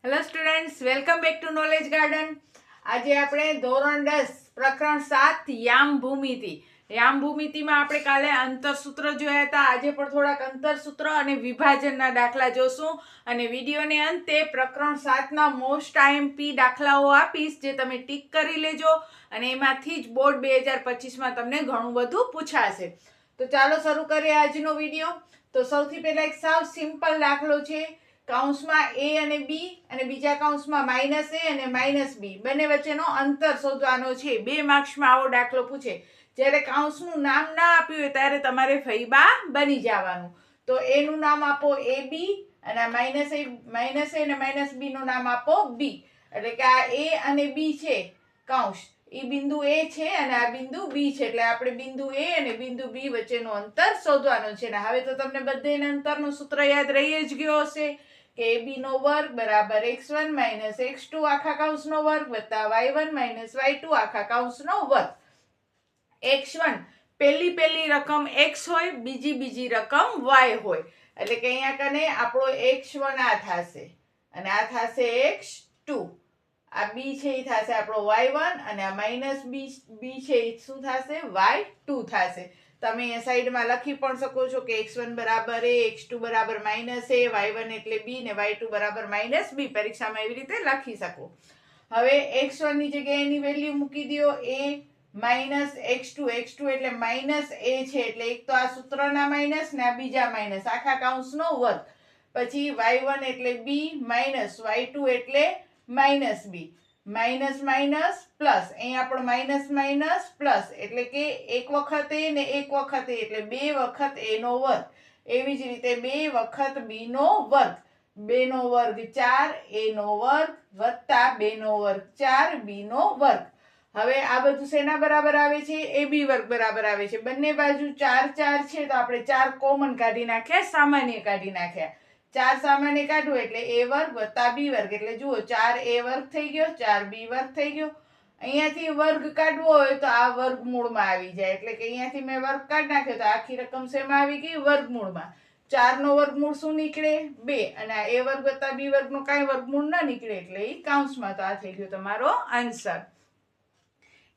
Hello students, welcome back to knowledge garden. આજે આપણે ધોરણ 10 પ્રકરણ 7 યામ ભૂમિતિ. યામ ભૂમિતિમાં આપણે કાલે અંતરસૂત્ર જોયા હતા. આજે પણ થોડાક અંતરસૂત્ર અને વિભાજનના દાખલા જોશું અને વિડીયોને અંતે પ્રકરણ 7ના મોસ્ટ આઈએમપી દાખલાઓ આપીશ, જે તમે ટીક કરી લેજો અને એમાંથી જ બોર્ડ 2025માં તમને ઘણું બધું પૂછાશે. તો ચાલો શરૂ કરીએ આજનો વિડીયો. તો સૌથી પહેલા એક સાવ સિમ્પલ દાખલો છે. કૌંસમાં a અને b અને બીજા કૌંસમાં -a અને -b બંને વચ્ચેનો અંતર શોધવાનો છે. 2 માર્ક્સમાં આવો દાખલો પૂછે. જ્યારે કૌંસનું નામ ના આપ્યું હોય ત્યારે તમારે ફૈબા બની જવાનું. તો a નું નામ આપો ab અને -a અને -b નું નામ આપો b. એટલે કે આ a અને b છે કૌંસ, એ બિંદુ a છે અને આ બિંદુ b છે. એટલે આપણે બિંદુ a અને બિંદુ b વચ્ચેનું અંતર શોધવાનું છે. હવે તો તમને બધાને અંતરનું સૂત્ર યાદ રહી જ ગયો હશે કે ab નો વર્ગ બરાબર x1 - x2 આખા કૌંસનો વર્ગ વત્તા y1 - y2 આખા કૌંસનો વર્ગ. x1 પહેલી રકમ x હોય, બીજી રકમ y હોય. એટલે કે અહીંયા કને આપણો x1 આ થશે અને આ થશે x2. આ b છે એ થશે આપણો y1 અને આ -b છે એ શું થશે y2 થશે. તમે અહીંયા સાઈડમાં લખી પણ શકો છો કે x1 બરાબર a, x2 બરાબર -a, y1 એટલે b ને y2 બરાબર -b. પરીક્ષામાં એવી રીતે લખી શકો. હવે x1 ની જગ્યાએ એની વેલ્યુ મૂકી દો a -x2. x2 એટલે -a છે, એટલે એક તો આ સૂત્રના માઇનસ ને આ બીજા માઇનસ આખા કૌંસનો વર્ગ. પછી y1 એટલે b y2 એટલે -b. માઇનસ માઇનસ પ્લસ, અહીંયા પણ માઇનસ પ્લસ, એટલે કે એક વખત a ને એક વખત a એટલે 2 વખત a નો વર્ગ. એવી જ રીતે 2 વખત b નો વર્ગ. 2 નો વર્ગ 4 a નો વર્ગ વત્તા 2 નો વર્ગ 4 b નો વર્ગ. હવે આ બધું શેના બરાબર આવે છે? ab વર્ગ બરાબર આવે છે. બંને બાજુ 4 4 છે તો આપણે 4 કોમન કાઢી નાખ્યા, સામાન્ય કાઢી નાખ્યા. 4 સામાન્ય કાઢવું એટલે a વર્ગ વત્તા b વર્ગ. એટલે જુઓ 4a વર્ગ થઈ ગયો, 4b વર્ગ થઈ ગયો. અહીંયાથી વર્ગ કાઢવો હોય તો આ વર્ગમૂળમાં આવી જાય. એટલે કે અહીંયાથી મેં વર્ગ કાઢી નાખ્યો તો આખી રકમ શેમાં આવી ગઈ? વર્ગમૂળમાં. 4 નો વર્ગમૂળ શું નીકળે? 2. અને આ a વર્ગ વત્તા b વર્ગનો કાંઈ વર્ગમૂળ ન નીકળે એટલે એ કૌંસમાં. તો આ થઈ ગયો તમારો આન્સર.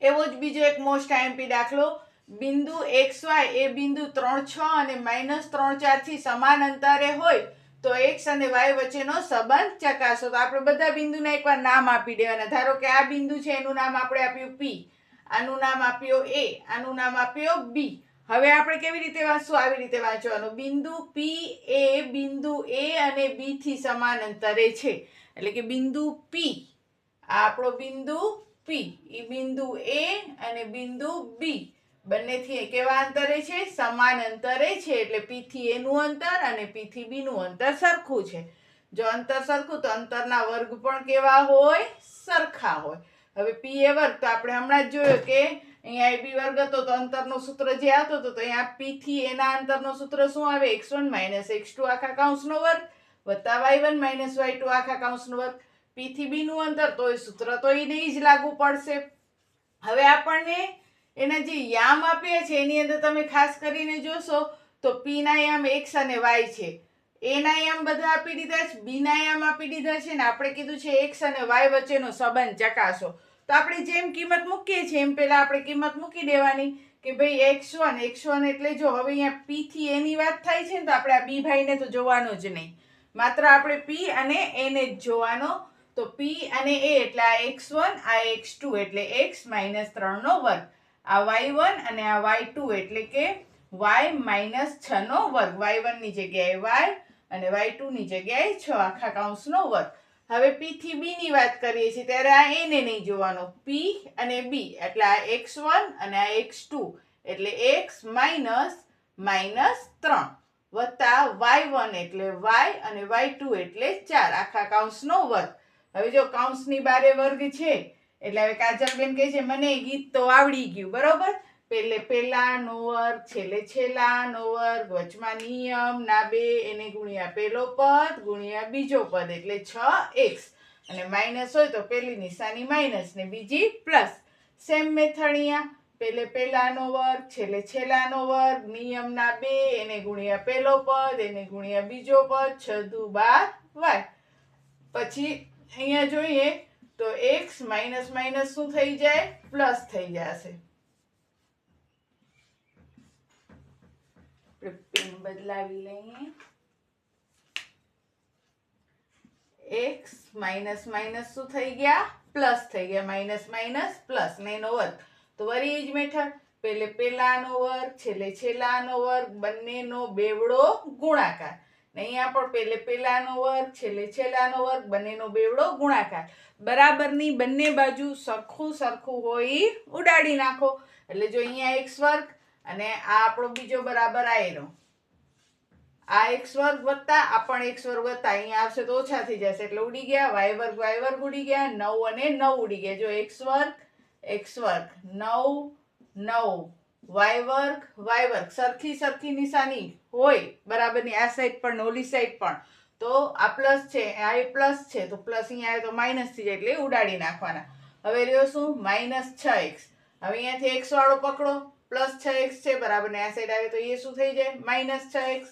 એવો જ બીજો એક મોસ્ટ આઈએમપી દાખલો. બિંદુ XY એ બિંદુ 3 6 અને -3 4 થી સમાન અંતરે હોય તો x અને y વચ્ચેનો સંબંધ ચકાસો. તો આપણે બધા બિંદુને એકવાર નામ આપી દેવાના. ધારો કે આ બિંદુ છે એનું નામ આપણે આપ્યું p, આનું નામ આપ્યું a, આનું નામ આપ્યું b. હવે આપણે કેવી રીતે વાંચશું? આવી રીતે વાંચવાનું. બિંદુ p એ બિંદુ a અને b થી સમાન અંતરે છે. એટલે કે બિંદુ p, આ આપણો બિંદુ p, એ બિંદુ a અને બિંદુ b બંનેથી કેવા અંતરે છે? સમાન અંતરે છે. એટલે p થી a નું અંતર અને p થી b નું અંતર સરખું છે. જો અંતર સરખું તો અંતરના વર્ગ પણ કેવા હોય? સરખા હોય. હવે p એ વર્ગ તો આપણે હમણાં જ જોયો કે અહીંયા ab વર્ગ હતો તો અંતરનો સૂત્ર જે આવતો હતો તો અહીંયા p થી a ના અંતરનો સૂત્ર શું આવે? x1 - x2 આખા કૌંસનો વર્ગ વત્તા y1 - y2 આખા કૌંસનો વર્ગ. p થી b નું અંતર તો એ સૂત્ર તો એને જ લાગુ પડશે. હવે આપણને એના જે યામ આપ્યા છે એની અંદર તમે ખાસ કરીને જોશો તો p ના યામ x અને y છે, a ના યામ બધા આપી દીધા છે, b ના યામ આપી દીધા છે ને આપણે કીધું છે x અને y વચ્ચેનો સંબંધ ચકાસો. તો આપણે જેમ કિંમત મૂકીએ છીએ એમ પહેલા આપણે કિંમત મૂકી દેવાની કે ભાઈ x1 એટલે જો હવે અહીંયા p થી a ની વાત થાય છે ને તો આપણે આ b ભાઈને તો જોવાનો જ નહીં, માત્ર આપણે p અને a ને જ જોવાનો. તો p અને a એટલે આ x1 આ x2 એટલે x - 3 નો વર્ગ, આ y1 અને આ y2 એટલે કે y - 6 નો વર્ગ. y1 ની જગ્યાએ y અને y2 ની જગ્યાએ 6 આખા કૌંસનો વર્ગ. હવે p થી b ની વાત કરીએ છીએ ત્યારે આ a ને નહીં જોવાનો. p અને b એટલે આ x1 અને આ x2 એટલે x - -3 વત્તા y1 એટલે y અને y2 એટલે 4 આખા કૌંસનો વર્ગ. હવે જો કૌંસની બારે વર્ગ છે એટલે હવે કાજલબેન કહે છે મને ગીત તો આવડી ગયું, બરોબર. પહેલાનો વર્ગ, છેલ્લાનો વર્ગ, વચમાં નિયમ ના 2 એને ગુણ્યા પહેલો પદ ગુણ્યા બીજો પદ એટલે 6x. અને માઇનસ હોય તો પહેલી નિશાની માઇનસ ને બીજી પ્લસ. સેમ મેથડ અહીંયા પહેલાનો વર્ગ, છેલ્લાનો વર્ગ, નિયમના 2 એને ગુણ્યા પહેલો પદ એને ગુણ્યા બીજો પદ 6 દુ 12 y. પછી અહીંયા જોઈએ તો x માઇનસ માઇનસ શું થઈ જાય, પ્લસ થઈ જશે. પેન બદલાવી લઈએ. x માઇનસ માઇનસ શું થઈ ગયા, પ્લસ થઈ ગયા. માઇનસ માઇનસ પ્લસ ને એનો વર્ગ. તો વરી એ જ મેથડ, પેલે પેલાનો વર્ગ છેલ્લે છેલ્લાનો વર્ગ બંનેનો બેવડો ગુણાકાર. ને અહીંયા પણ પેલે પેલાનો વર્ગ છેલ્લે છેલ્લાનો વર્ગ બંનેનો બેવડો ગુણાકાર. બરાબરની બંને બાજુ સરખું સરખું હોય ઉડાડી નાખો. એટલે જો અહીંયા x વર્ગ અને આ આપણો બીજો બરાબર આયરો, આ x વર્ગ વત્તા આ પણ x વર્ગ વત્તા અહીંયા આવશે તો ઓછા થઈ જશે એટલે ઉડી ગયા. y વર્ગ ઉડી ગયા. 9 અને 9 ઉડી ગયા. જો x વર્ગ 9 9 y વર્ગ સરખી સરખી નિશાની હોય બરાબરની આ સાઈડ પણ ઓલી સાઈડ પણ, તો આ પ્લસ છે આ પ્લસ છે તો પ્લસ અહીંયા આવે તો માઇનસ થઈ જાય એટલે ઉડાડી નાખવાના. હવે રહ્યો શું, માઇનસ 6x. હવે અહીંયાથી x વાળો પકડો, પ્લસ 6x છે બરાબર ને આ સાઈડ આવે તો એ શું થઈ જાય, માઇનસ 6x.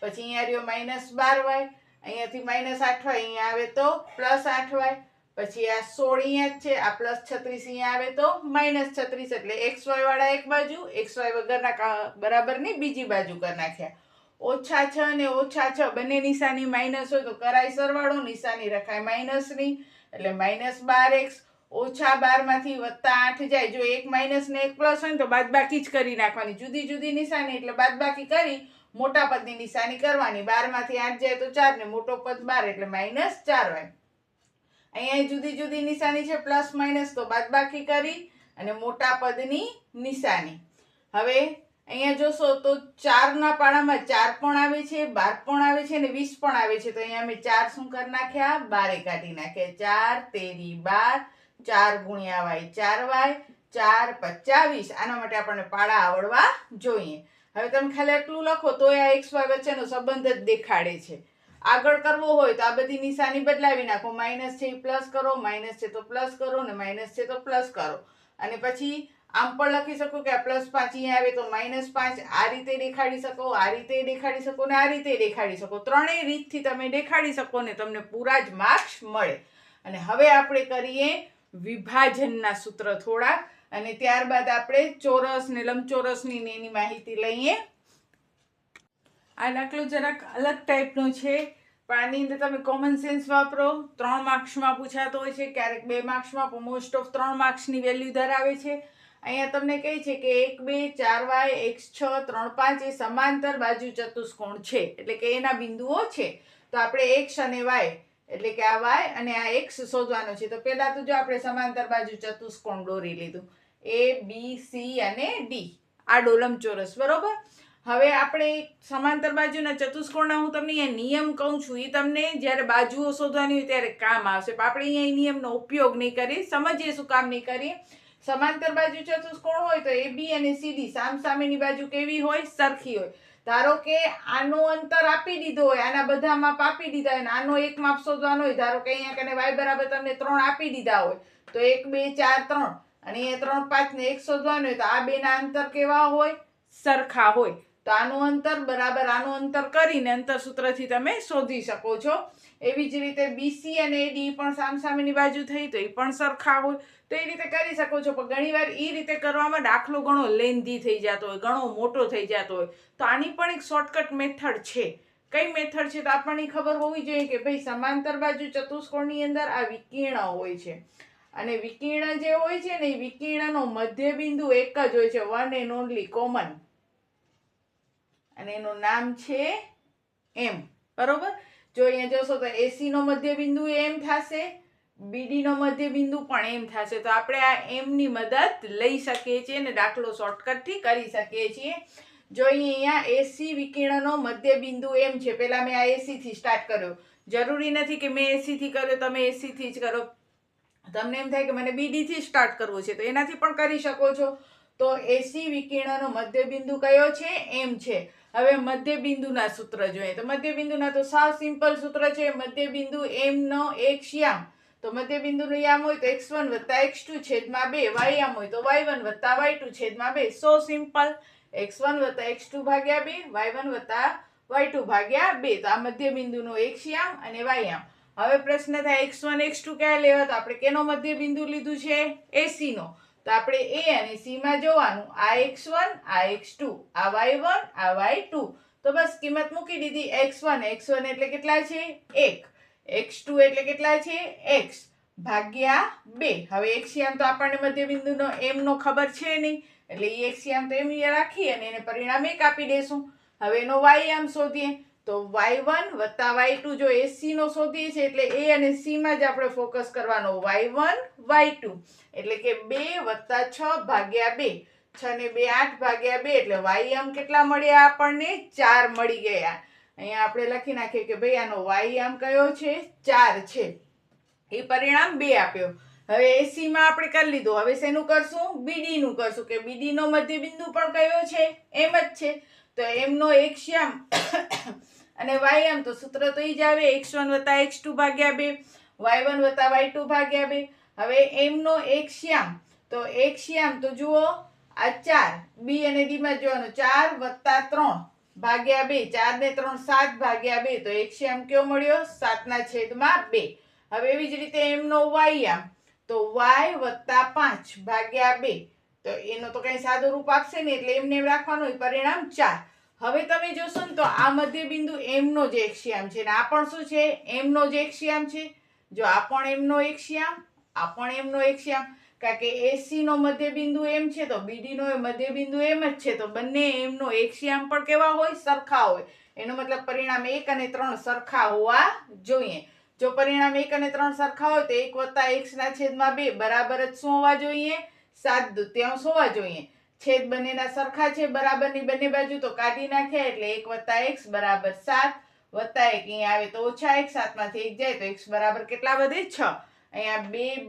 પછી અહીંયા રહ્યો માઇનસ 12y, અહીંયાથી માઇનસ 8y અહીંયા આવે તો પ્લસ 8y. પછી આ 16 અહીંયા જ છે, આ પ્લસ 36 અહીંયા આવે તો માઇનસ 36 એટલે xy વાળા એક બાજુ, xy વગરના બરાબરની બીજી બાજુ કરી નાખ્યા. ઓછા 6 અને ઓછા 6 બંને નિશાની માઇનસ હોય તો કરાય સરવાળો, નિશાની રખાય માઇનસની એટલે માઇનસ 12x. ઓછા 12 માંથી વત્તા 8 જાય. જો એક માઇનસ ને એક પ્લસ હોય ને તો બાદબાકી જ કરી નાખવાની. જુદી જુદી નિશાની એટલે બાદબાકી કરી મોટા પદની નિશાની કરવાની. 12 માંથી 8 જાય તો 4 ને મોટો પદ 12 એટલે માઇનસ 4y. અહીંયા જુદી જુદી નિશાની છે પ્લસ માઇનસ તો બાદબાકી કરી અને મોટા પદની નિશાની. હવે અહીંયા જોશો તો 4 ના પાડામાં 4 પણ આવે છે, 12 પણ આવે છે અને 20 પણ આવે છે. તો અહીંયા અમે 4 શું કરી નાખ્યા, 12 કાઢી નાખ્યા. 4 તેરી 12, 4 ગુણ્યા y 4y, 4 પચ્ચા 20. આના માટે આપણને પાડા આવડવા જોઈએ. હવે તમે ખાલી એટલું લખો તો આ xy વચ્ચેનો સંબંધ જ દેખાડે છે. આગળ કરવો હોય તો આ બધી નિશાની બદલાવી નાખો. માઇનસ છે એ પ્લસ કરો, માઇનસ છે તો પ્લસ કરો ને માઇનસ છે તો પ્લસ કરો. અને પછી આમ પણ લખી શકો કે આ +5 અહીંયા આવે તો -5. આ રીતે દેખાડી શકો, આ રીતે દેખાડી શકો ને આ રીતે દેખાડી શકો. ત્રણેય રીતથી તમે દેખાડી શકો ને તમને પૂરા જ માર્ક્સ મળે. અને હવે આપણે કરીએ વિભાજનના સૂત્ર થોડા અને ત્યારબાદ આપણે ચોરસ ને લંબચોરસની ને એની માહિતી લઈએ. આ દાખલો જરાક અલગ ટાઈપનો છે પણ આની અંદર તમે કોમન સેન્સ વાપરો. 3 માર્ક્સમાં પૂછાતો હોય છે, ક્યારેક 2 માર્ક્સમાં, પણ મોસ્ટ ઓફ 3 માર્ક્સની વેલ્યુ ધરાવે છે. અહીંયા તમને કહે છે કે 1 2 4y x6 3 5 એ સમાંતર બાજુ ચતુષ્કોણ છે એટલે કે એના બિંદુઓ છે. તો આપણે x અને y એટલે કે આ y અને આ x શોધવાનો છે. તો પહેલા તો જો આપણે સમાંતર બાજુ ચતુષ્કોણ દોરી લીધું, a b c અને d આડો લંબચોરસ, બરોબર. હવે આપણે સમાંતર બાજુના ચતુષ્કોણના હું તમને અહીંયા નિયમ કહું છું, એ તમને જ્યારે બાજુઓ શોધવાની હોય ત્યારે કામ આવશે. પણ આપણે અહીંયા એ નિયમનો ઉપયોગ નહીં કરીએ. સમજીએ શું કામ નહીં કરીએ. સમાંતર બાજુ ચતુષ્કોણ હોય તો AB અને CD સામસામેની બાજુ કેવી હોય, સરખી હોય. ધારો કે આનો અંતર આપી દીધો હોય, આના બધા માપ આપી દીધા હોય, આનો એક માપ શોધવાનો હોય. ધારો કે અહીંયા કને y બરાબર તમને 3 આપી દીધા હોય તો 1 2 4 3 અને અહીંયા 3 5 ને 1 શોધવાનું હોય તો આ બેના અંતર કેવા હોય, સરખા હોય. તો આનું અંતર બરાબર આનું અંતર કરીને અંતર સૂત્રથી તમે શોધી શકો છો. એવી જ રીતે BC અને AD પણ સામસામેની બાજુ થઈ તો એ પણ સરખા હોય. તો એ રીતે કરી શકો છો. પણ ઘણીવાર એ રીતે કરવામાં દાખલો ઘણો લેન્ધી થઈ જતો હોય, ઘણો મોટો થઈ જતો હોય. તો આની પણ એક શોર્ટકટ મેથડ છે. કઈ મેથડ છે તો આપણને ખબર હોવી જોઈએ કે ભાઈ સમાંતર બાજુ ચતુષ્કોણની અંદર આ વિકર્ણ હોય છે અને વિકર્ણ જે હોય છે ને એ વિકર્ણનો મધ્ય બિંદુ એક જ હોય છે, વન એન્ડ ઓનલી કોમન, અને એનું નામ છે M, બરોબર. જો અહીંયા જોશો તો AC નો મધ્ય બિંદુ M થશે, BD નો મધ્ય બિંદુ પણ M થશે. તો આપણે આ M ની મદદ લઈ શકીએ છીએ અને દાખલો શોર્ટકટ થી કરી શકીએ છીએ. જો અહીંયા AC વિકર્ણનો મધ્ય બિંદુ M છે. પહેલા મેં આ AC થી સ્ટાર્ટ કર્યો. જરૂરી નથી કે મેં AC થી કર્યો તમે AC થી જ કરો. તમને એમ થાય કે મને BD થી સ્ટાર્ટ કરવું છે તો એનાથી પણ કરી શકો છો. તો AC વિકર્ણનો મધ્ય બિંદુ કયો છે, M છે. હવે મધ્ય બિંદુના સૂત્ર જોઈએ તો મધ્ય બિંદુના તો સાવ સિમ્પલ સૂત્ર છે. મધ્ય બિંદુ M નો એક યામ, તો મધ્ય બિંદુનો યામ હોય તો x1 + x2 છેદમાં 2, y યામ હોય તો y1 + y2 છેદમાં 2. સો સિમ્પલ. x1 + x2 ભાગ્યા 2, y1 + y2 ભાગ્યા 2. તો આ મધ્ય બિંદુનો x યામ અને y યામ. હવે પ્રશ્ન થાય x1 x2 ક્યાં લેવા, તો આપણે કેનો મધ્ય બિંદુ લીધું છે, AC નો. તો આપણે A અને C માં જોવાનું, આ x1 આ x2 આ y1 આ y2. તો બસ કિંમત મૂકી દીધી. x1 એટલે કેટલા છે 1, x2 એટલે કેટલા છે x ભાગ્યા 2. હવે એક્સિયામ તો આપણને મધ્ય બિંદુનો m નો ખબર છે નહીં, એટલે એ એક્સિયામ તો એમ રાખી અને એને પરિણામ 1 આપી દેશું. હવે એનો y-યામ શોધીએ, તો y1 વત્તા y2 જો AC નો શોધીએ છે એટલે A અને C માં જ આપણે ફોકસ કરવાનો. y1 y2 એટલે કે 2 વત્તા 6 ભાગ્યા 2. 6 ને 2 8 ભાગ્યા 2 એટલે y-યામ કેટલા મળ્યા આપણને 4 મળી ગયા. અહીંયા આપણે લખી નાખીએ કે ભાઈ આનો y-યામ કયો છે 4 છે. એ પરિણામ 2 આપ્યો. હવે AC માં આપણે કરી લીધું. હવે શેનું કરશું, BD નું કરશું કે BD નો મધ્ય બિંદુ પણ કયો છે m જ છે. તો m નો એક્સ્યામ અને y-યામ તો સૂત્ર તો ઈ જ આવે, x1 વત્તા x2 ભાગ્યા 2 y1 વત્તા y2 ભાગ્યા 2. હવે m નો એક્સ્યામ તો તો જુઓ આ 4 b અને d માં જોવાનું, 4 વત્તા 3 ભાગ્યા 2. 4 ને 3 7 ભાગ્યા 2. તો એક્સ્યામ કયો મળ્યો 7/2. હવે એવી જ રીતે m નો y-યામ તો y વત્તા 5 ભાગ્યા 2. તો એનો તો કઈ સાદું રૂપ આપશે ને એટલે એમને રાખવાનું, પરિણામ 4. હવે તમે જોશો ને તો આ મધ્ય બિંદુ m નો જ એક્સ્યામ છે ને આ પણ શું છે m નો જ એક્સ્યામ છે. જો આ પણ m નો એક્સ્યામ, આ પણ m નો એક્સ્યામ, કારણ કે AC નો મધ્ય બિંદુ m છે તો BD નો મધ્ય બિંદુ m જ છે. તો બંને m નો એક્સ્યામ પણ કેવા હોય, સરખા હોય. એનો મતલબ પરિણામ 1 અને 3 સરખા હોવા જોઈએ. જો પરિણામ 1 અને 3 સરખા હોય તો 1 વત્તા x/2 બરાબર જ શું હોવા જોઈએ, 7/2 હોવા જોઈએ. છેદ બંનેના સરખા છે, બરાબરની બંને બાજુ, તો કાઢી નાખ્યા એટલે 1 વત્તા x બરાબર 7 વત્તા 1 અહીંયા આવે તો ઓછા 1, 7 માંથી 1 જાય તો x બરાબર કેટલા વધે 6. અહીંયા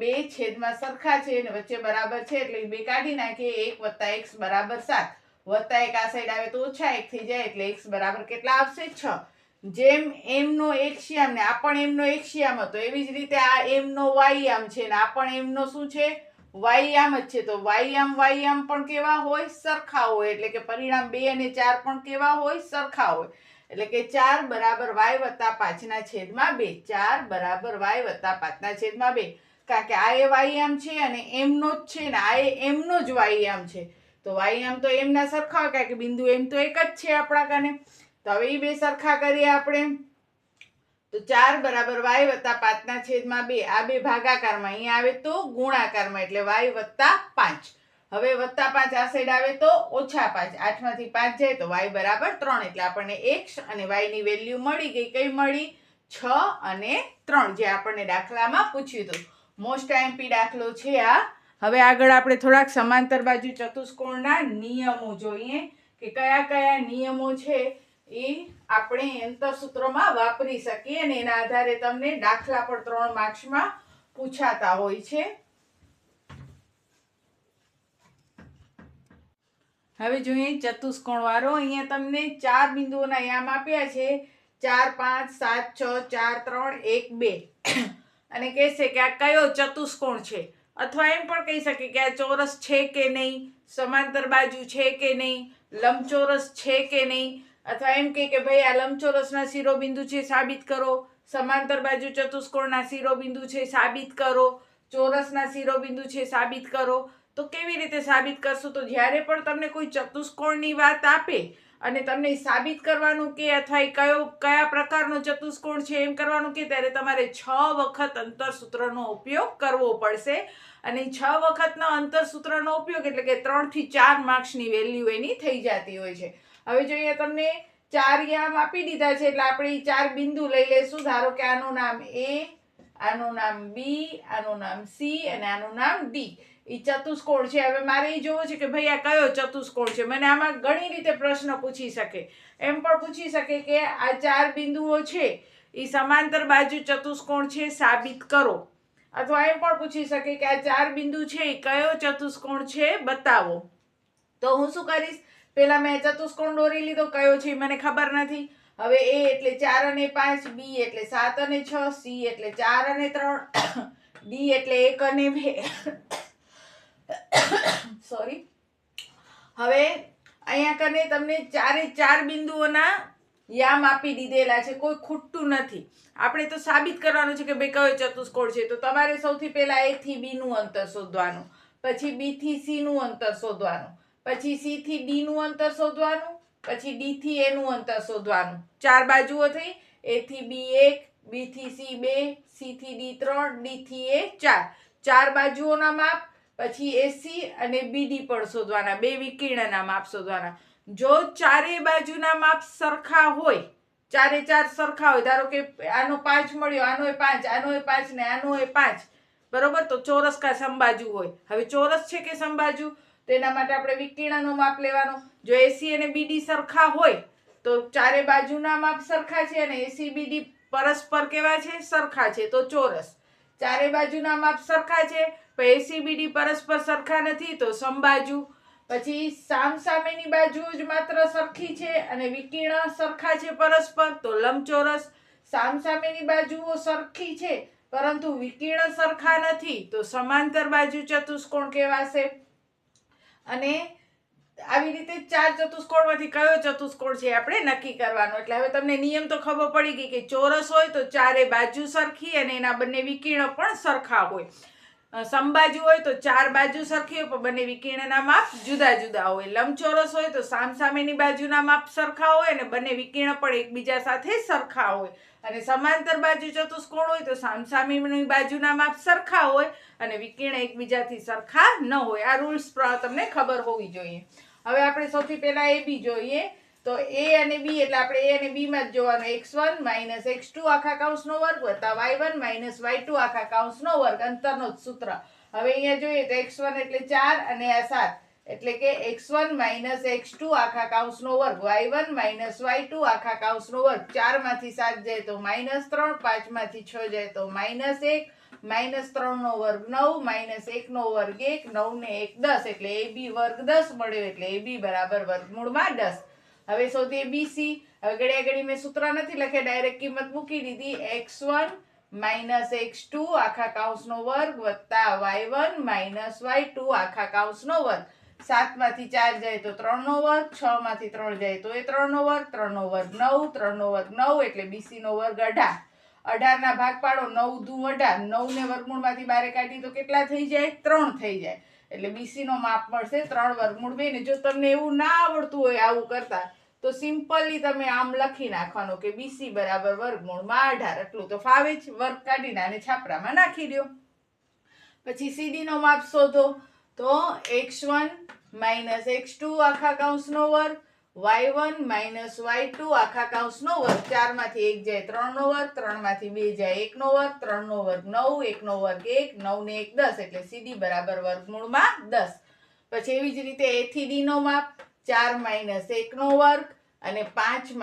2 છેદમાં સરખા છે અને વચ્ચે બરાબર છે એટલે 2 કાઢી નાખીએ, 1 વત્તા x બરાબર 7 વત્તા 1 આ સાઈડ આવે તો ઓછા 1 થઈ જાય એટલે x બરાબર કેટલા આવશે 6. જેમ m નો એક્સ્યામ ને આ પણ m નો એક્સ્યામ હતો એવી જ રીતે આ m નો y-યામ છે ને આ પણ m નો શું છે y-યામ જ છે. તો y-યામ પણ કેવા હોય, સરખા હોય. એટલે કે પરિણામ 2 અને 4 પણ કેવા હોય, સરખા હોય. એટલે કે 4 બરાબર y વત્તા 5/2. 4 બરાબર y વત્તા 5/2. કારણ કે આ એ y-યામ છે અને m નો જ છે ને આ એ m નો જ y-યામ છે. તો y-યામ તો m ના સરખા હોય કારણ કે બિંદુ m તો એક જ છે આપણા કને. તો હવે એ બે સરખા કરીએ આપણે. તો 4 બરાબર y વત્તા 5/2. આ બે ભાગાકારમાં, અહીંયા આવે તો ગુણાકારમાં એટલે y વત્તા 5. હવે વત્તા 5 આ સાઈડ આવે તો ઓછા 5. 8 માંથી 5 જાય તો y બરાબર 3. એટલે આપણને x અને y ની વેલ્યુ મળી ગઈ. કઈ મળી 6 અને 3, જે આપણને દાખલામાં પૂછ્યું હતું. મોસ્ટ IMP દાખલો છે આ. હવે આગળ આપણે થોડાક સમાંતર બાજુ ચતુષ્કોણના નિયમો જોઈએ કે કયા કયા નિયમો છે એ આપણે અંતરસૂત્રમાં વાપરી શકીએ અને એના આધારે તમને દાખલા પણ 3 માર્ક્સમાં પૂછાતા હોય છે. હવે જોઈએ ચતુષ્કોણ વાળો. અહીંયા તમને 4 બિંદુઓના યામ આપ્યા છે, 4 5 7 6 4 3 1 2 અને કહેશે કે આ કયો ચતુષ્કોણ છે, અથવા એમ પણ કહી શકે કે આ ચોરસ છે કે નહીં, સમાંતર બાજુ છે કે નહીં, લંબચોરસ છે કે નહીં, અથવા એમ કે ભાઈ આ લંબચોરસના શિરોબિંદુ છે સાબિત કરો, સમાંતર બાજુ ચતુષ્કોણના શિરોબિંદુ છે સાબિત કરો, ચોરસના શિરોબિંદુ છે સાબિત કરો. તો કેવી રીતે સાબિત કરશું, તો જ્યારે પણ તમને કોઈ ચતુષ્કોણની વાત આપે અને તમને સાબિત કરવાનું કે અથવા કયા પ્રકારનો ચતુષ્કોણ છે એમ કરવાનું કે ત્યારે તમારે 6 વખત અંતરસૂત્રનો ઉપયોગ કરવો પડશે. અને 6 વખતનો અંતરસૂત્રનો ઉપયોગ એટલે કે 3 થી 4 માર્ક્સની વેલ્યુ એની થઈ જતી હોય છે. હવે જોઈએ તમને 4 યામ આપી દીધા છે એટલે આપણે 4 બિંદુ લઈ લઈશું. ધારો કે આનું નામ A, આનું નામ B, આનું નામ C અને આનું નામ D. એ ચતુષ્કોણ છે. હવે મારે એ જોવું છે કે ભાઈ આ કયો ચતુષ્કોણ છે. મને આમાં ઘણી રીતે પ્રશ્ન પૂછી શકે. એમ પણ પૂછી શકે કે આ 4 બિંદુઓ છે એ સમાંતર બાજુ ચતુષ્કોણ છે સાબિત કરો, અથવા એમ પણ પૂછી શકે કે આ 4 બિંદુ છે એ કયો ચતુષ્કોણ છે બતાવો. તો હું શું કરીશ, પેલા મેં ચતુષ્કોણ દોરી લીધો, કયો છે મને ખબર નથી. હવે A એટલે 4 અને 5, B એટલે 7 અને 6, C એટલે 4 અને 3, D એટલે 1 અને 2 સોરી. હવે અહીંયા કને તમને 4 બિંદુઓના યામ આપી દીધેલા છે, કોઈ ખૂટતું નથી. આપણે તો સાબિત કરવાનું છે કે ભાઈ કયો ચતુષ્કોણ છે. તો તમારે સૌથી પહેલા A થી B નું અંતર શોધવાનું, પછી B થી C નું અંતર શોધવાનું, પછી C થી D નું અંતર શોધવાનું, પછી D થી A નું અંતર શોધવાનું. 4 બાજુઓ થઈ. A થી B 1, B થી C 2, C થી D 3, D થી A 4. 4 બાજુઓના માપ, પછી AC અને BD પણ શોધવાના, બે વિકર્ણના માપ શોધવાના. જો ચારે બાજુના માપ સરખા હોય, ચારે ચાર સરખા હોય, ધારો કે આનો 5 મળ્યો, આનો 5, આનો 5 ને આનો 5, બરોબર, તો ચોરસ કા સમબાજુ હોય. હવે ચોરસ છે કે સમબાજુ, તો એના માટે આપણે વિકર્ણનો માપ લેવાનો. જો AC અને BD સરખા હોય તો ચારે બાજુના માપ સરખા છે અને AC BD પરસ્પર કેવા છે? સરખા છે, તો ચોરસ. ચારે બાજુના માપ સરખા છે પણ AC BD પરસ્પર સરખા નથી, તો સમબાજુ. પછી સામસામેની બાજુઓ જ માત્ર સરખી છે અને વિકર્ણ સરખા છે પરસ્પર, તો લંબચોરસ. સામસામેની બાજુઓ સરખી છે પરંતુ વિકર્ણ સરખા નથી, તો સમાંતર બાજુ ચતુષ્કોણ કહેવાશે. અને આવી રીતે 4 ચતુષ્કોણમાંથી કયો ચતુષ્કોણ છે આપણે નક્કી કરવાનો. એટલે હવે તમને નિયમ તો ખબર પડી ગઈ કે ચોરસ હોય તો ચારે બાજુ સરખી અને એના બંને વિકર્ણ પણ સરખા હોય. સમબાજુ હોય તો 4 બાજુ સરખી હોય પણ બંને વિકર્ણના માપ જુદા જુદા હોય. લંબચોરસ હોય તો સામસામેની બાજુના માપ સરખા હોય અને બંને વિકર્ણ પણ એકબીજા સાથે સરખા હોય. અને સમાંતર બાજુ ચતુષ્કોણ હોય તો સામસામેની બાજુના માપ સરખા હોય અને વિકર્ણ એકબીજાથી સરખા ન હોય. આ રૂલ્સ તમને ખબર હોવી જોઈએ. હવે આપણે સૌથી પહેલા AB જોઈએ. તો A અને B એટલે આપણે A અને B માં જ જોવાનું. x1 - x2 આખા કૌંસનો વર્ગ વત્તા y1 - y2 આખા કૌંસનો વર્ગ, અંતરનો જ સૂત્ર. હવે અહીંયા જોઈએ તો x1 એટલે 4 અને આ 7, એટલે કે x1 - x2 આખા કૌંસનો વર્ગ, y1 - y2 આખા કૌંસનો વર્ગ. 4 માંથી 7 જાય તો -3, 5 માંથી 6 જાય તો -1, -3 નો વર્ગ 9, -1 નો વર્ગ 1, 9 ને 1 10, એટલે AB વર્ગ 10 મળ્યો. એટલે AB બરાબર વર્ગમૂળમાં 10. હવે શોધીએ BC. હવે ઘડિયા ઘડી મેં સૂત્ર નથી લખ્યા, ડાયરેક્ટ કિંમત મૂકી દીધી. x1 - x2 આખા કૌંસનો વર્ગ વત્તા y1 - y2 આખા કૌંસનો વર્ગ. 7 માંથી 4 જાય તો 3 નો વર્ગ, 6 માંથી 3 જાય તો 3 નો વર્ગ, 3 નો વર્ગ 9, 3 નો વર્ગ 9, એટલે BC નો વર્ગ 18. 18 ના ભાગ પાડો, 9 દુ 18, 9 ને વર્ગમૂળમાંથી બારે કાઢી તો કેટલા થઈ જાય? 3 થઈ જાય. એટલે BC નો માપ મળશે 3 વર્ગમૂળ 2. ને જો તમને એવું ના આવડતું હોય આવું કરતા, તો સિમ્પલી તમે આમ લખી નાખવાનું કે BC બરાબર વર્ગમૂળમાં 18. એટલું તો ફાવે જ. વર્ગ કાઢીને આને છાપરામાં નાખી દો. પછી CD નો માપ શોધો. તો x1 - x2 આખા કૌંસનો વર્ગ, y1 - y2 આખા કૌંસનો વર્ગ. 4 માંથી 1 જાય 3 નો વર્ગ, 3 માંથી 2 જાય 1 નો વર્ગ, 3 નો વર્ગ 9, 1 નો વર્ગ 1, 9 ને 1 10, એટલે CD બરાબર વર્ગમૂળમાં 10. પછી એવી જ રીતે A થી D નો માપ, 4 - 1 નો વર્ગ અને 5 -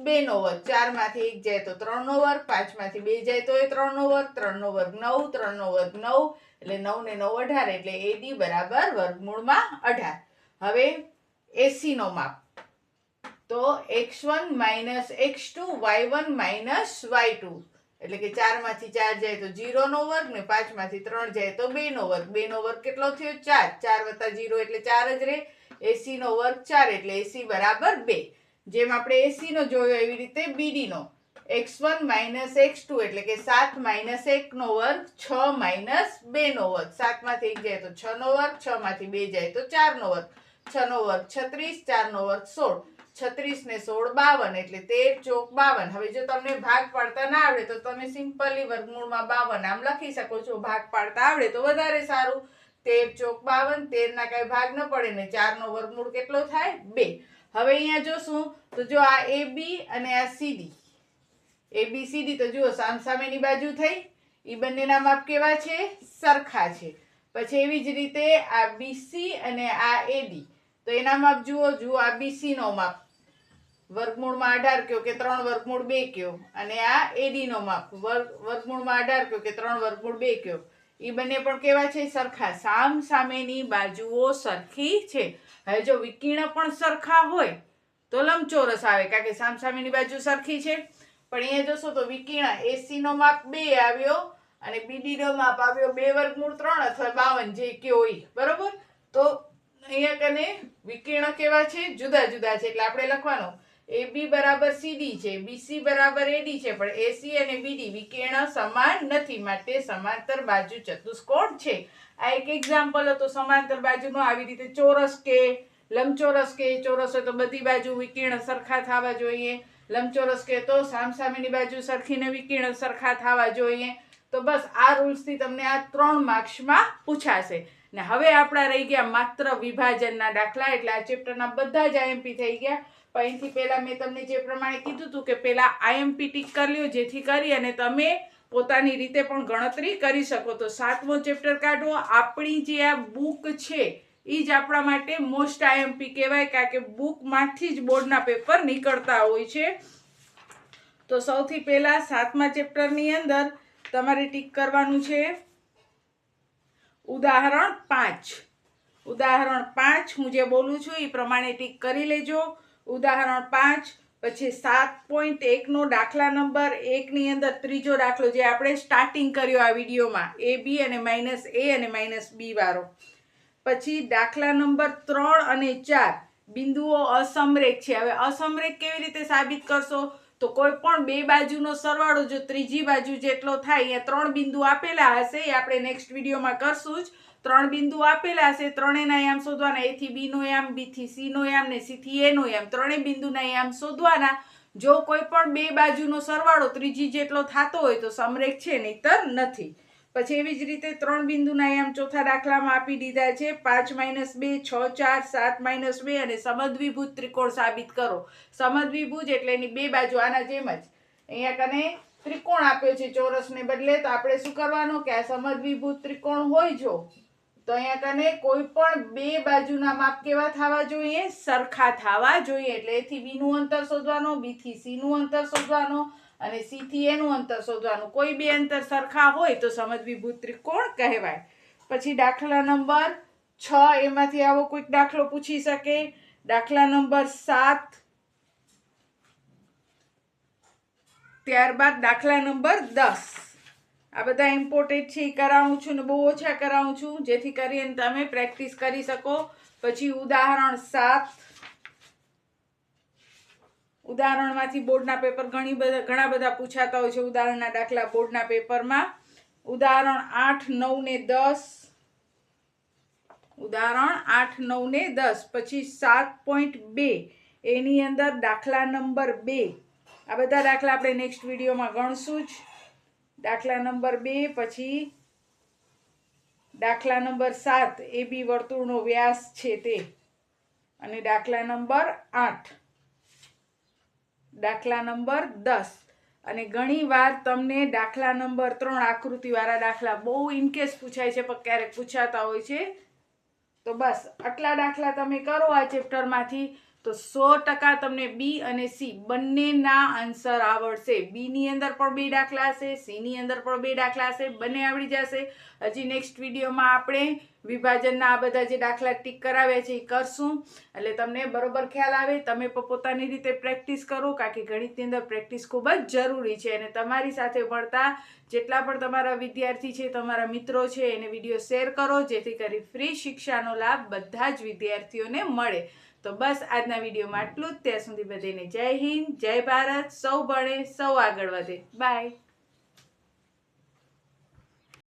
2 નો વર્ગ. 4 માંથી 1 જાય તો 3 નો વર્ગ, 5 માંથી 2 જાય તો 3 નો વર્ગ, 3 નો વર્ગ 9, 3 નો વર્ગ 9, એટલે 9 ને 9 18, એટલે AD બરાબર વર્ગમૂળમાં 18. હવે AC નો માપ. તો x1 - x2 y1 - y2, એટલે કે 4 માંથી 4 જાય તો 0 નો વર્ગ ને 5 માંથી 3 જાય તો 2 નો વર્ગ. 2 નો વર્ગ કેટલો થયો? 4. 4 વત્તા 0 એટલે 4 જ રહે. AC નો વર્ગ 4, એટલે AC બરાબર 2. જેમ આપણે AC નો જોયો એવી રીતે BD નો. x1 - x2 એટલે કે 7 - 1 નો વર્ગ, 6 - 2 નો વર્ગ. 7 માંથી 1 જાય તો 6 નો વર્ગ, 6 માંથી 2 જાય તો 4 નો વર્ગ. 6 નો વર્ગ 36, 4 નો વર્ગ 16. 36 ને 16 52, એટલે 13 ચોક 52. હવે જો તમને ભાગ પાડતા ના આવડે તો તમે સિમ્પલી વર્ગમૂળમાં 52 આમ લખી શકો છો. ભાગ પાડતા આવડે તો વધારે સારું. 13 ચોક 52, 13 ના કઈ ભાગ ન પડે ને 4 નો વર્ગમૂળ કેટલો થાય? 2. હવે અહીંયા જોશું તો જો આ AB અને આ CD, ABCD તો જુઓ સામસામેની બાજુ થઈ. એ બંનેના માપ કેવા છે? સરખા છે. પછી એવી જ રીતે આ BC અને આ AD, તો એના માપ જુઓ. આ BC નો માપ વર્ગમૂળમાં 18 કયો કે 3 વર્ગમૂળ 2 કયો, અને આ AD નો માપ વર્ગમૂળમાં 18 કયો કે 3 વર્ગમૂળ 2 કયો. એ બંને પણ કેવા છે? સરખા. સામસામેની બાજુઓ સરખી છે. હવે જો વિકર્ણ પણ સરખા હોય તો લંબચોરસ આવે, કારણ કે સામસામેની બાજુ સરખી છે. પણ અહીંયા જોશો તો વિકર્ણ AC નો માપ 2 આવ્યો અને BD નો માપ આવ્યો 2 વર્ગમૂળ 3 અથવા 52, જે કયો હોય, બરોબર. તો અહીંયા કને વિકર્ણ કેવા છે? જુદા જુદા છે. એટલે આપણે લખવાનું AB બરાબર CD છે, BC બરાબર AD છે, પણ AC અને BD વિકર્ણ સમાન નથી, માટે સમાંતર બાજુ ચતુષ્કોણ છે. આ એક એક્ઝામ્પલ હતો સમાંતર બાજુનો. આવી રીતે ચોરસ કે લંબચોરસ કે, ચોરસ હોય તો બધી બાજુ વિકર્ણ સરખા થવા જોઈએ, લંબચોરસ કે તો સામસામેની બાજુ સરખીને વિકર્ણ સરખા થવા જોઈએ. તો બસ આ રૂલ્સથી તમને આ 3 માર્ક્સમાં પૂછાશે. ને હવે આપણા રહી ગયા માત્ર વિભાજનના દાખલા, એટલે આ ચેપ્ટરના બધા જ IMP થઈ ગયા. પણ અહીંથી પહેલા મેં તમને જે પ્રમાણે કીધું હતું કે પહેલા IMP ટીક કરી લ્યો, જેથી કરી અને તમે પોતાની રીતે પણ ગણતરી કરી શકો. તો 7મો ચેપ્ટર કાઢવો. આપણી જે આ બુક છે એ જ આપણા માટે મોસ્ટ IMP કહેવાય, કારણ કે બુકમાંથી જ બોર્ડના પેપર નીકળતા હોય છે. તો સૌથી પહેલા 7મા ચેપ્ટરની અંદર તમારે ટીક કરવાનું છે ઉદાહરણ 5. ઉદાહરણ 5 હું જે બોલું છું એ પ્રમાણે ટીક કરી લેજો. ઉદાહરણ 5 પછી 7.1 નો દાખલા નંબર 1 ની અંદર ત્રીજો દાખલો જે આપણે સ્ટાર્ટિંગ કર્યો આ વિડીયોમાં, AB અને -A અને -B વાળો. પછી દાખલા નંબર 3 અને 4 બિંદુઓ અસમરેખ છે. હવે અસમરેખ કેવી રીતે સાબિત કરશો? તો કોઈ પણ બે બાજુનો સરવાળો જો ત્રીજી બાજુ જેટલો થાય, અહીંયા 3 બિંદુ આપેલા હશે, એ આપણે નેક્સ્ટ વિડીયોમાં કરશું જ. 3 બિંદુ આપેલા હશે, ત્રણેયના યામ શોધવાના. A થી B નો યામ, B થી C નો યામ ને C થી A નો યામ, ત્રણેય બિંદુના યામ શોધવાના. જો કોઈ પણ બે બાજુનો સરવાળો ત્રીજી જેટલો થતો હોય તો સમરેખ છે, નહીતર નથી. પછી એવી જ રીતે 3 બિંદુના યામ ચોથા દાખલામાં આપી દીધા છે. 5 - 2 6 4 7 - 2 અને સમદ્વિભુજ ત્રિકોણ સાબિત કરો. સમદ્વિભુજ એટલે એની બે બાજુ આના જેમ જ. અહીંયા કને ત્રિકોણ આપ્યો છે ચોરસને બદલે, તો આપણે શું કરવાનું કે આ સમદ્વિભુજ ત્રિકોણ હોય જો, તો અહીંયા કને કોઈ પણ બે બાજુના માપ કેવા થવા જોઈએ? સરખા થવા જોઈએ. એટલે A થી B નું અંતર શોધવાનું, B થી C નું અંતર શોધવાનું અને C થી A નું અંતર શોધવાનું. કોઈ બે અંતર સરખા હોય તો સમદ્વિભુજ ત્રિકોણ કહેવાય. પછી દાખલા નંબર 6, એમાંથી આવો કોઈક દાખલો પૂછી શકે. દાખલા નંબર 7, ત્યારબાદ દાખલા નંબર 10. આ બધા ઇમ્પોર્ટન્ટ છે, કરાવું છું ને બહુ ઓછા કરાવું છું, જેથી કરીને તમે પ્રેક્ટિસ કરી શકો. પછી ઉદાહરણ 7, ઉદાહરણમાંથી બોર્ડના પેપર ઘણા બધા પૂછાતા હોય છે. ઉદાહરણના દાખલા બોર્ડના પેપરમાં. ઉદાહરણ 8, 9 ને 10. ઉદાહરણ 8, 9 ને 10. પછી 7.2 એની અંદર દાખલા નંબર 2. આ બધા દાખલા આપણે નેક્સ્ટ વિડીયોમાં ગણશું જ. દાખલા નંબર 2 પછી દાખલા નંબર 7 AB વર્તુળનો વ્યાસ છે તે, અને દાખલા નંબર 8, દાખલા નંબર 10. અને ઘણી વાર તમને દાખલા નંબર 3 આકૃતિવાળા દાખલા બહુ ઇનકેસ પૂછાય છે, પણ ક્યારેક પૂછાતા હોય છે. તો બસ આટલા દાખલા તમે કરો આ ચેપ્ટરમાંથી તો 100% તમને B અને C બંનેના આન્સર આવડશે. B ની અંદર પણ 2 દાખલા હશે, C ની અંદર પણ 2 દાખલા હશે, બંને આવડી જશે. હજી નેક્સ્ટ વિડીયોમાં આપણે વિભાજનના આ બધા જે દાખલા ટીક કરાવ્યા છે એ કરશું, એટલે તમને બરોબર ખ્યાલ આવે. તમે પોતાની રીતે પ્રેક્ટિસ કરો, કારણ કે ગણિતની અંદર પ્રેક્ટિસ ખૂબ જ જરૂરી છે. અને તમારી સાથે ભણતા જેટલા પણ તમારા વિદ્યાર્થી છે, તમારા મિત્રો છે, એને વિડીયો શેર કરો, જેથી કરી ફ્રી શિક્ષાનો લાભ બધા જ વિદ્યાર્થીઓને મળે. તો બસ આજના વિડીયોમાં આટલું જ. ત્યાં સુધી બધાને જય હિન્દ, જય ભારત. સૌ ભણે, સૌ આગળ વધે. બાય.